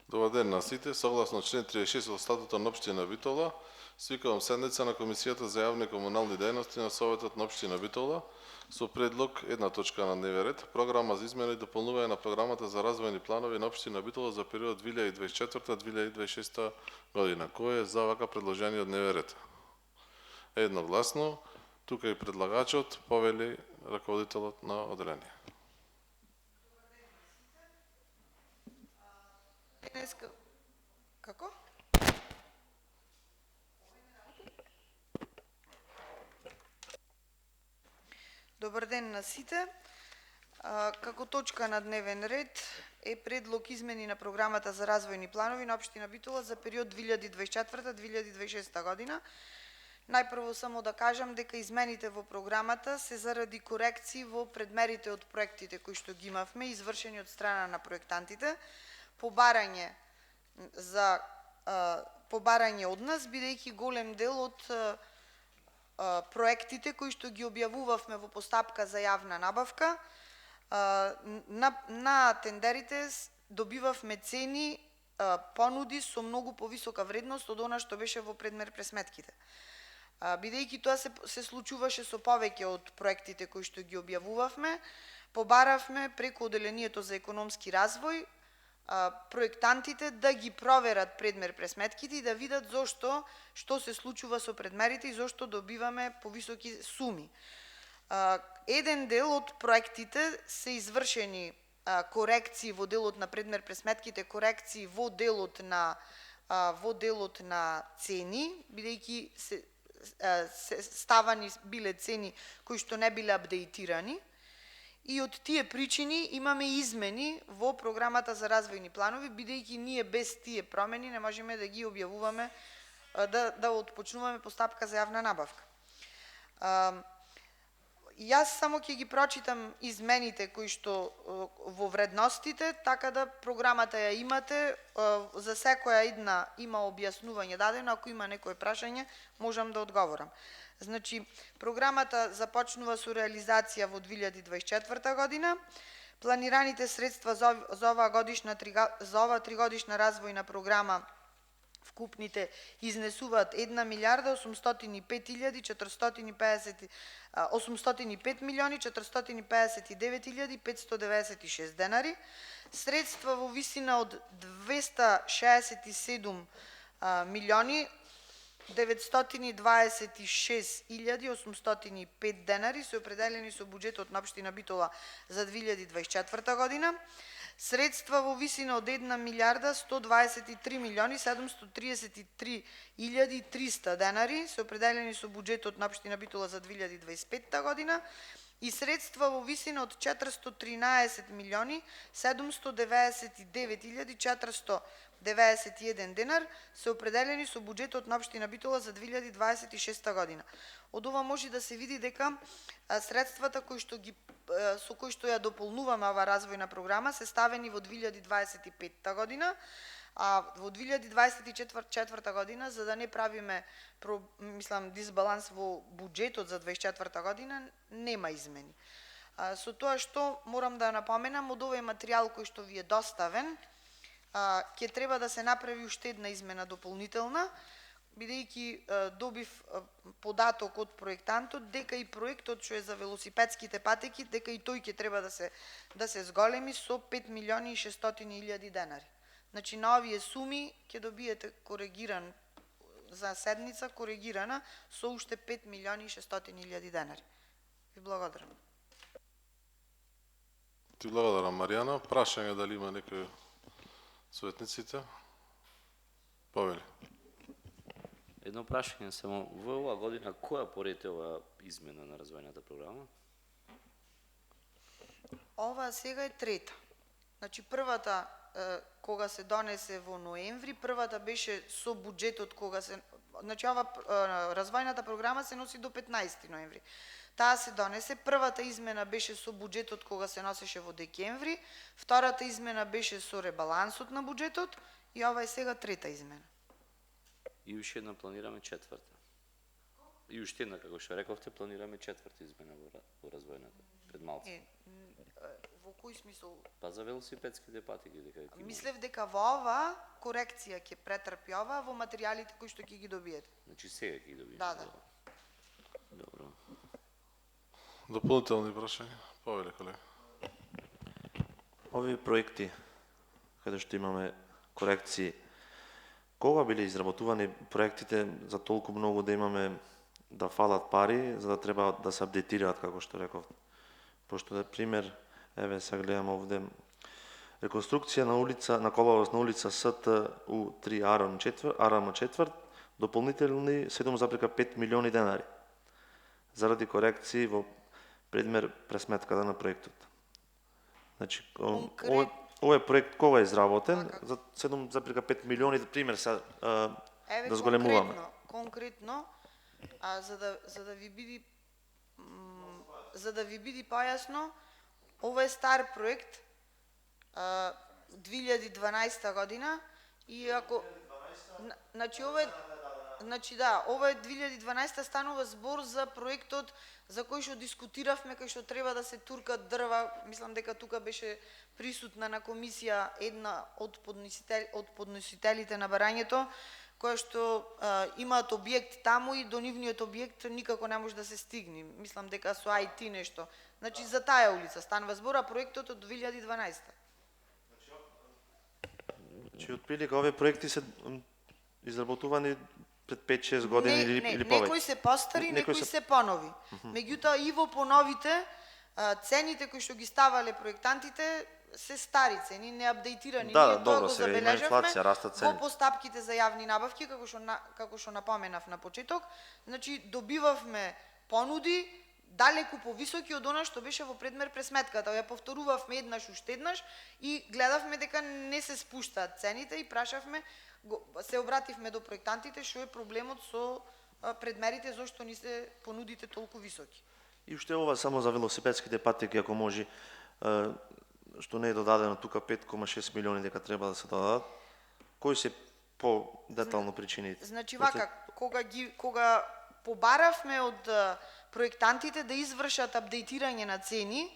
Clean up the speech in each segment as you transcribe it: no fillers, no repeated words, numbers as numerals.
Добар ден на сите. Согласно член 36 од статутот на општина Битола, свикувам седница на Комисијата за јавни и комунални дејности на Советот на општина Битола со предлог една точка на дневен ред, програма за измена и дополнување на програмата за развојни планови на општина Битола за период 2024-2026 година. Кој е за вака предложение од дневен ред? Едногласно, тука и предлагачот, повели раководителот на одделение. Како? Добар ден на сите. Како точка на дневен ред е предлог измени на програмата за развојни планови на општина Битола за период 2024-2026 година. Најпрво само да кажам дека измените во програмата се заради корекции во предмерите од проектите кои што ги имавме, извршени од страна на проектантите, побарање од нас, бидејќи голем дел од проектите кои што ги објавувавме во постапка за јавна набавка, на тендерите добивавме цени, понуди со многу повисока вредност од она што беше во предмер пресметките. Бидејќи тоа се случуваше со повеќе од проектите кои што ги објавувавме, побаравме преку одделението за економски развој проектантите да ги проверат предмер пресметките и да видат што се случува со предмерите и зошто добиваме повисоки суми. Еден дел од проектите се извршени корекции во делот на предмер пресметките, корекции во делот на цени, бидејќи се ставани биле цени кои што не биле апдейтирани. И од тие причини имаме измени во програмата за развојни планови, бидејќи ние без тие промени не можеме да ги објавуваме, да отпочнуваме постапка за јавна набавка. Јас само ќе ги прочитам измените кои што во вредностите, така да програмата ја имате, за секоја една има објаснување дадено, ако има некое прашање, можам да одговорам. Значи, програмата започнува со реализација во 2024 година. Планираните средства за ова тригодишна развојна програма вкупните изнесуваат 1.805.459.596 денари. Средства во висина од 267.926.805 денари се определени со буџетот на општина Битола за 2024 година. Средства во висина од 1.123.733.300 денари се определени со буџетот на општина Битола за 2025 година и средства во висина од 413.799.491 денар се определени со буџетот на општина Битола за 2026 година. Од ова може да се види дека средствата со кои што ја дополнуваме ова развојна програма се ставени во 2025 година, а во 2024 година, за да не правиме дисбаланс во буџетот за 2024 година, нема измени. Со тоа што морам да напоменам, од овој материјал кој што ви е доставен, ќе треба да се направи уште една измена дополнителна, бидејќи добив податок од проектантот дека и проектот што е за велосипедските патеки, дека и тој ќе треба да се зголеми со 5.600.000 денари. Значи на овие суми ќе добиете коригиран за седница, коригирана со уште 5.600.000 денари. Ви благодарам. Ти благодарам, Маријана. Прашање дали има некој советниците? Повели. Едно прашање само, во оваа година која поред е оваа измена на развојната програма? Ова сега е трета. Значи првата кога се донесе во ноември, првата беше со буџетот кога се, значи ова развојната програма се носи до 15 ноември. Таа се донесе, првата измена беше со буџетот кога се носеше во декември, втората измена беше со ребалансот на буџетот и ова е сега трета измена. И уште една планираме четврта. И уште една, како што рековте, планираме четврта измена во развојната пред малку. Во кој смисол? Па за велосипедските патеки дека ќе има. Мислев дека во ова корекција ќе претрпи ова во материјалите кои што ќе ги добиете. Значи сега ќе ги добиеме. Да, да. Добро. Дополнителни прашања? Повеле, колега. Овие проекти, каде што имаме корекции, кога биле изработувани проектите за толку многу да имаме да фалат пари, за да треба да се апдейтираат, како што реков? Пошто, пример, еве сега гледам овде, реконструкција на улица, на коловоз на улица СТУ3 АРМ 4, дополнителни 7,5 милиони денари, заради корекции во предмер пресметката на проектот. Значи, овој проект кога е изработен? За 7,5 милиони, пример се Еве, да зголемуваме. конкретно, за да ви биде појасно, ова е стар проект, 2012 година, и ако значи ова е ова е 2012 станува збор за проектот за кој што дискутиравме, кај што треба да се туркат дрва. Мислам дека тука беше присутна на комисија една од подносителите на барањето, која што имаат објект таму и до нивниот објект никако не може да се стигне. Мислам дека со IT нешто. Значи за таа улица станува збор, а проектот од 2012. Значи, отприлика овие проекти се изработувани пред 5-6 години или повеќе. Некои се постари, некои се понови. Меѓутоа и во поновите цените кои што ги ставале проектантите се стари цени, не апдейтирани. Да, Ние тоа добро, го сега има забележавме инфлација, растат цени. во постапките за јавни набавки, како што напоменав на почеток. Значи добивавме понуди далеку повисоки од она што беше во предмер пресметката. Ја повторувавме еднаш уште еднаш и гледавме дека не се спуштаат цените и прашавме, се обративме до проектантите што е проблемот со предмерите, зошто ни се понудите толку високи. И уште ова само за велосипедските патеки, ако може, што не е додадено тука 5,6 милиони дека треба да се додадат. Кои се по-детално причините? Значи вака, кога побаравме од проектантите да извршат апдейтирање на цени,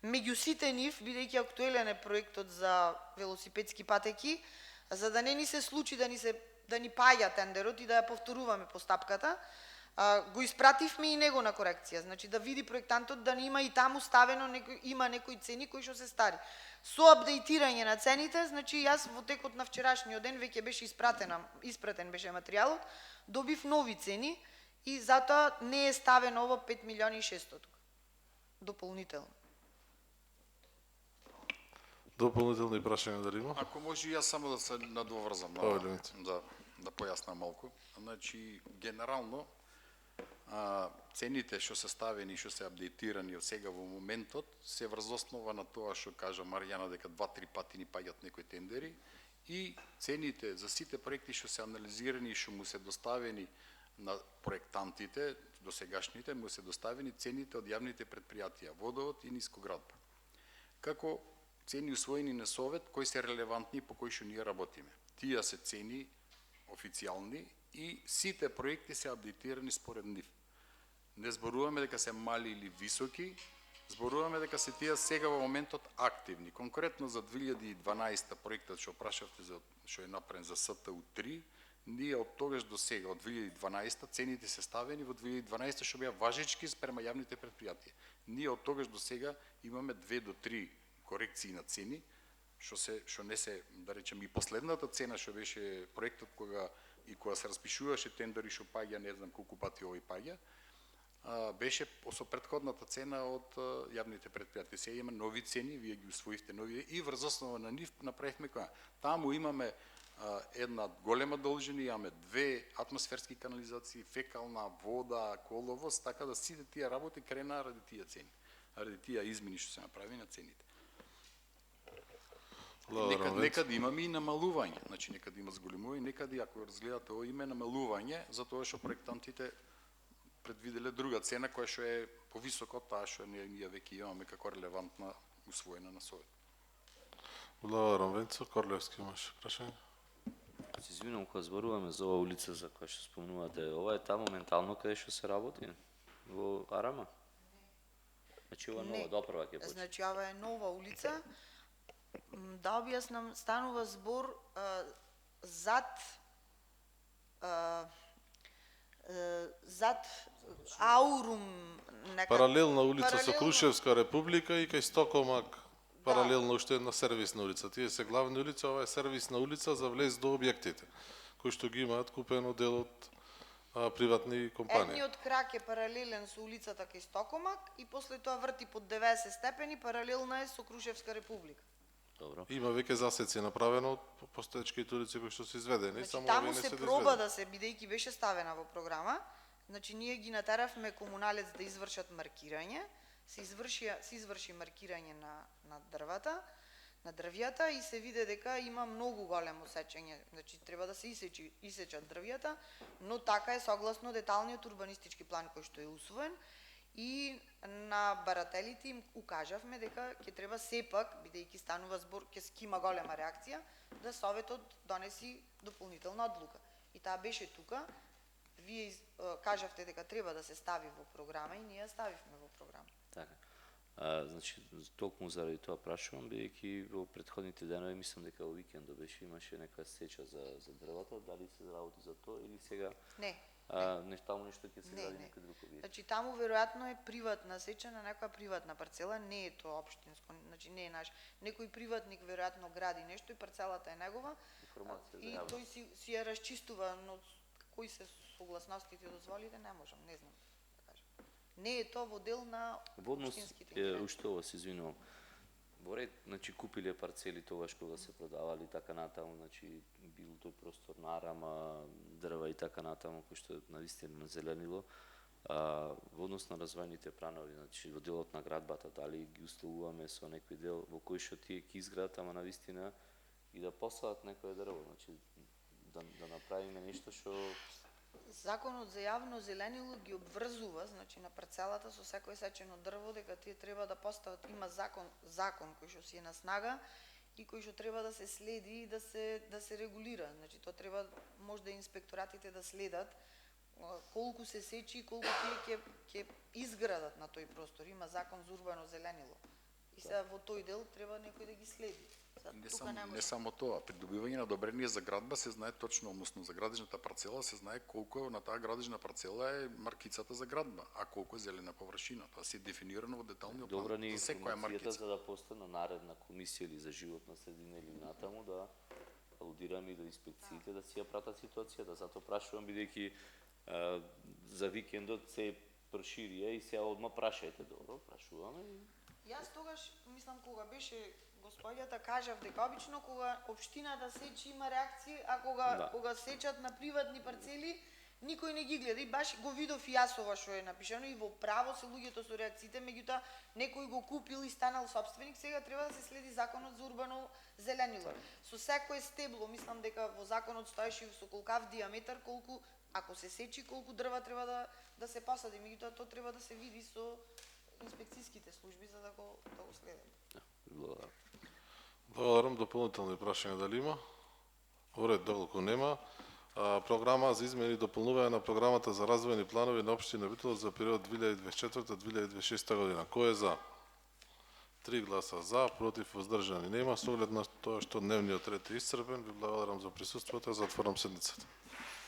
меѓу сите нив, бидејќи актуелен е проектот за велосипедски патеки, за да не ни се случи да ни паѓа тендерот и да ја повторуваме постапката, го испративме и него на корекција. Значи да види проектантот да има и таму ставено има некои цени кои што се стари. Со апдейтирање на цените, значи јас во текот на вчерашниот ден веќе беше испратен беше материјалот, добив нови цени и затоа не е ставено ово 5 милиони и 600 тука. Дополнително. Дополнителни прашања дали има? Ако може јас само да се надоврзам да појаснам малку. Значи генерално цените што се ставени и што се апдейтирани од сега во моментот се врз основа на тоа што кажа Маријана дека 2-3 пати ни паѓаат некои тендери и цените за сите проекти што се анализирани и што му се доставени на проектантите досегашните му се доставени цените од јавните претпријатија Водовод и Нискоградба. Како цени усвоени на совет кои се релевантни по кои што ние работиме. Тие се цени официјални и сите проекти се апдейтирани според нив. Не зборуваме дека се мали или високи, зборуваме дека се тие сега во моментот активни. Конкретно за 2012 проектот што прашавте за што е направен за СТУ3, ние од тогаш до сега, од 2012 цените се ставени во 2012 што беа важечки спрема јавните претпријатија. Ние од тогаш до сега имаме 2 до 3 корекции на цени, што не се, да речем, и последната цена што беше проектот кога се распишуваше тендери што паѓа, не знам колку пати овој паѓа, беше со претходната цена од јавните претпријатија. Сега има нови цени, вие ги усвоивте нови и врз основа на нив направивме која. Таму имаме една голема должина, имаме 2 атмосферски канализации, фекална, вода, коловоз, така да сите тие работи кренаа ради тие цени, ради тие измени што се направи на цените. Некаде имаме и намалување, значи некаде има зголемување, некаде ако разгледате ово име намалување, затоа што проектантите предвиделе друга цена која што е повисока од таа што ние веќе имаме како релевантна усвоена на совет. Благодарам, Венцо. Корлевски имаш прашање? Се извинувам, кога зборуваме за оваа улица за која што спомнувате, ова е таму моментално каде што се работи во Арама? Значи ова Не. нова доправа ќе почне. Значи, ова е нова улица. Да објаснам, станува збор зад зад Аурум Паралелна улица со паралелно- Крушевска република и кај Стокомак паралелно уште една сервисна улица. Тие се главни улици, ова е сервисна улица за влез до објектите, кои што ги имаат купено дел од приватни компании. Едниот крак е паралелен со улицата кај Стокомак и после тоа врти под 90 степени, паралелна е со Крушевска република. Добро. Има веќе засеци направено од постоечките улици кои што се изведени, Значи, само таму овие не се се проба доизведени. да се, бидејќи беше ставена во програма, значи ние ги натеравме комуналец да извршат маркирање, се изврши маркирање на дрвата, на дрвјата и се виде дека има многу големо сечење, значи треба да се исечат дрвјата, но така е согласно деталниот урбанистички план кој што е усвоен и на барателите им укажавме дека ќе треба сепак, бидејќи станува збор, ќе има голема реакција, да Советот донеси дополнителна одлука. И таа беше тука. Вие кажавте дека треба да се стави во програма и ние ја ставивме во програма. Така. Значи, токму заради тоа прашувам, бидејќи во претходните денови, мислам дека во викендот беше, имаше некоја сеча за дрвата, дали се работи за тоа или сега Не. таму нешто ќе се Не, гради не. некој друг објект. Значи таму веројатно е приватна сеча на некоја приватна парцела, не е тоа општинско, значи не е наш. Некој приватник веројатно гради нешто и парцелата е негова Информација и за јавност. тој си ја расчистува, но кои се согласностите и дозволите не можам, не знам да кажам. Не е тоа во дел на Во однос, општинските интереси. уште ова се извинувам. Во ред, значи купиле парцели тогаш кога се продавали така натаму, значи бил тој простор на арама, дрва и така натаму кој што навистина на зеленило. Во однос на развојните планови, значи во делот на градбата, дали ги условуваме со некој дел во кој што тие ќе изградат, ама навистина и да посадат некое дрво, значи да направиме нешто што Законот за јавно зеленило ги обврзува, значи на парцелата со секој сечено дрво дека тие треба да постават, има закон кој што си е на снага и кој што треба да се следи и да се регулира. Значи тоа треба можда инспекторатите да следат колку се сечи и колку тие ќе изградат на тој простор. Има закон за урбано зеленило. И сега во тој дел треба некој да ги следи. Не само тоа, при добивање на одобрение за градба се знае точно, односно за градежната парцела се знае колку на таа градежна парцела е маркицата за градба, а колку е зелена површина. Тоа се е дефинирано во деталниот план. добра ни За секоја информацијата маркица. за да постане наредна комисија или за животна средина или натаму да алудираме и до инспекциите да си ја пратат ситуацијата. Затоа прашувам бидејќи за викендот се проширија и сега одма прашајте, добро, прашуваме и Јас тогаш, мислам, кога беше господјата, кажав дека обично кога општината сечи има реакции, а Да. кога сечат на приватни парцели, никој не ги гледа. И баш го видов и јас ова што е напишано и во право се луѓето со реакциите, меѓутоа некој го купил и станал собственик, сега треба да се следи законот за урбано зеленило. Со секое стебло, мислам дека во законот стоеше со колкав диаметар, колку ако се сечи, колку дрва треба да се посади, меѓутоа тоа треба да се види со инспекцијските служби за да го следат. благодарам. Благодарам. Дополнителни прашања дали има? Во ред, доколку нема. Програма за измени и дополнување на програмата за развојни планови на општина Битола за период 2024-2026 година. Кој е за? 3 гласа за, против, воздржани нема. Со оглед на тоа што дневниот ред е исцрпен, ви благодарам за присуството, затворам седницата.